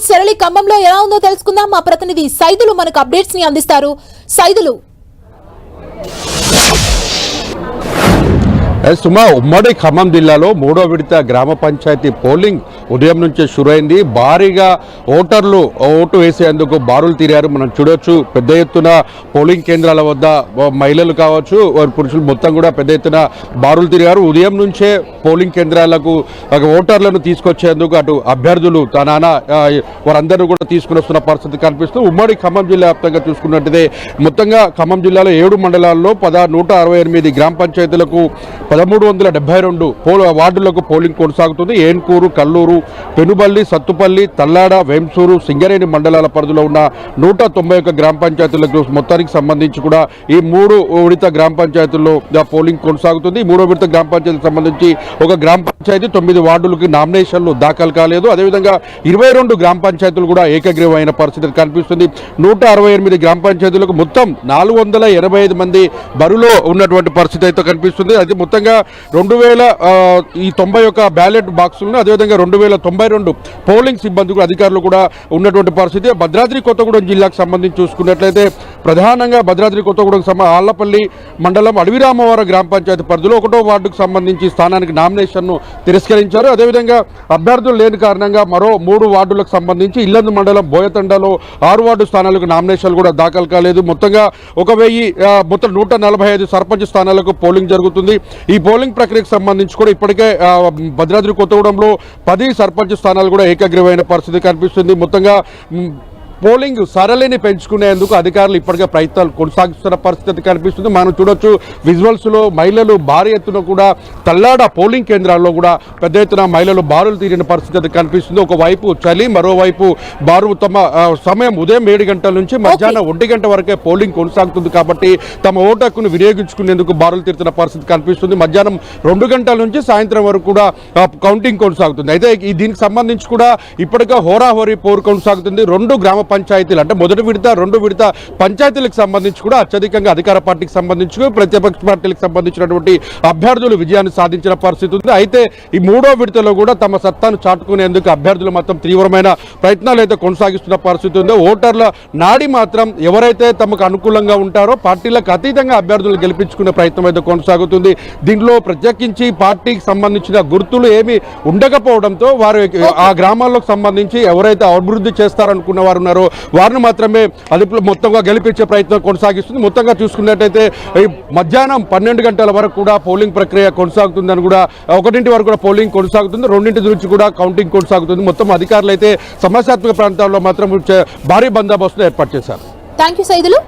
సరళి ఖమ్మంలో ఎలా ఉందో తెలుసుకుందాం. మా ప్రతినిధి సైదులు మనకు అప్డేట్స్ ని అందిస్తారు. సైదులు, సుమా, ఉమ్మడి ఖమ్మం జిల్లాలో 3వ విడత గ్రామ పంచాయతీ పోలింగ్ ఉదయం నుంచే షురైంది. భారీగా ఓటర్లు ఓటు వేసేందుకు బారులు తీరారు. మనం చూడొచ్చు, పెద్ద ఎత్తున పోలింగ్ కేంద్రాల వద్ద మహిళలు కావచ్చు, పురుషులు మొత్తం కూడా పెద్ద ఎత్తున బారులు తిరిగారు. ఉదయం నుంచే పోలింగ్ కేంద్రాలకు ఓటర్లను తీసుకొచ్చేందుకు అటు అభ్యర్థులు వారందరూ కూడా తీసుకుని వస్తున్న పరిస్థితి కనిపిస్తుంది. ఉమ్మడి ఖమ్మం జిల్లా వ్యాప్తంగా చూసుకున్నట్లయితే మొత్తంగా ఖమ్మం జిల్లాలో 7 మండలాల్లో 168 గ్రామ పంచాయతీలకు 1372 వార్డులకు పోలింగ్ కొనసాగుతుంది. ఏన్కూరు, కల్లూరు, పెనుబల్లి, సత్తుపల్లి, తల్లాడ, వేంసూరు, సింగరేణి మండలాల పరిధిలో ఉన్న 191 గ్రామ పంచాయతీలకు మొత్తానికి సంబంధించి కూడా ఈ 3 విడత గ్రామ పంచాయతీల్లో పోలింగ్ కొనసాగుతుంది. ఈ 3వ విడత గ్రామ పంచాయతీకి సంబంధించి ఒక గ్రామ పంచాయతీ 9 వార్డులకి నామినేషన్లు దాఖలు కాలేదు. అదేవిధంగా 22 గ్రామ పంచాయతీలు కూడా ఏకగ్రీవమైన పరిస్థితి కనిపిస్తుంది. 168 గ్రామ పంచాయతీలకు మొత్తం 485 మంది బరిలో ఉన్నటువంటి పరిస్థితి అయితే కనిపిస్తుంది. అది మొత్తంగా 2091 బ్యాలెట్ బాక్సులను, అదేవిధంగా 2092 పోలింగ్ సిబ్బంది కూడా అధికారులు కూడా ఉన్నటువంటి పరిస్థితి. భద్రాద్రి కొత్తగూడెం జిల్లాకు సంబంధించి చూసుకున్నట్లయితే ప్రధానంగా భద్రాద్రి కొత్తగూడెం ఆళ్లపల్లి మండలం అడవిరామవరం గ్రామ పంచాయతీ పరిధిలో 1వ వార్డుకు సంబంధించి స్థానానికి నామినేషన్ను తిరస్కరించారు. అదేవిధంగా అభ్యర్థులు లేని కారణంగా మరో 3 వార్డులకు సంబంధించి ఇల్లందు మండలం బోయతండలో 6 వార్డు స్థానాలకు నామినేషన్లు కూడా దాఖలు కాలేదు. మొత్తంగా 145 సర్పంచ్ స్థానాలకు పోలింగ్ జరుగుతుంది. ఈ పోలింగ్ ప్రక్రియకు సంబంధించి కూడా ఇప్పటికే భద్రాద్రి కొత్తగూడెంలో 10 సర్పంచ్ స్థానాలు కూడా ఏకగ్రీవమైన పరిస్థితి కనిపిస్తుంది. మొత్తంగా పోలింగ్ సరళిని పెంచుకునేందుకు అధికారులు ఇప్పటికే ప్రయత్నాలు కొనసాగిస్తున్న పరిస్థితి కనిపిస్తుంది. మనం చూడొచ్చు, విజువల్స్లో మహిళలు భారీ ఎత్తున కూడా తల్లాడ పోలింగ్ కేంద్రాల్లో కూడా పెద్ద ఎత్తున మహిళలు బారులు తీరిన పరిస్థితి కనిపిస్తుంది. ఒకవైపు చలి, మరోవైపు తమ సమయం ఉదయం 7 గంటల నుంచి మధ్యాహ్నం 1 గంట వరకే పోలింగ్ కొనసాగుతుంది కాబట్టి తమ ఓటు హక్కును వినియోగించుకునేందుకు బారులు తీరుతున్న పరిస్థితి కనిపిస్తుంది. మధ్యాహ్నం 2 గంటల నుంచి సాయంత్రం వరకు కూడా కౌంటింగ్ కొనసాగుతుంది. అయితే దీనికి సంబంధించి కూడా ఇప్పటికే హోరాహోరీ పోరు కొనసాగుతుంది. 2 గ్రామ పంచాయతీలు అంటే మొదటి విడత, 2 విడత పంచాయతీలకు సంబంధించి కూడా అత్యధికంగా అధికార పార్టీకి సంబంధించి ప్రతిపక్ష పార్టీలకు సంబంధించినటువంటి అభ్యర్థులు విజయాన్ని సాధించిన పరిస్థితి ఉంది. అయితే ఈ 3వ విడతలో కూడా తమ సత్తాను చాటుకునేందుకు అభ్యర్థులు మాత్రం తీవ్రమైన ప్రయత్నాలు అయితే కొనసాగిస్తున్న పరిస్థితి ఉంది. ఓటర్ల నాడి మాత్రం ఎవరైతే తమకు అనుకూలంగా ఉంటారో పార్టీలకు అతీతంగా అభ్యర్థులు గెలిపించుకునే ప్రయత్నం అయితే కొనసాగుతుంది. దీనిలో ప్రత్యేకించి పార్టీకి సంబంధించిన గుర్తులు ఏమీ ఉండకపోవడంతో వారు ఆ గ్రామాలకు సంబంధించి ఎవరైతే అభివృద్ధి చేస్తారనుకున్న వారు ఉన్నారో వారిని మాత్రమే అదుపులో మొత్తంగా గెలిపించే ప్రయత్నం కొనసాగిస్తుంది. మొత్తంగా చూసుకున్నట్టయితే మధ్యాహ్నం 12 గంటల వరకు కూడా పోలింగ్ ప్రక్రియ కొనసాగుతుందని కూడా 1 వరకు కూడా పోలింగ్ కొనసాగుతుంది. 2 నుంచి కూడా కౌంటింగ్ కొనసాగుతుంది. మొత్తం అధికారులు అయితే సమస్యాత్మక ప్రాంతాల్లో మాత్రం భారీ బందోబస్తు ఏర్పాటు చేశారు. థాంక్యూ సైదులు.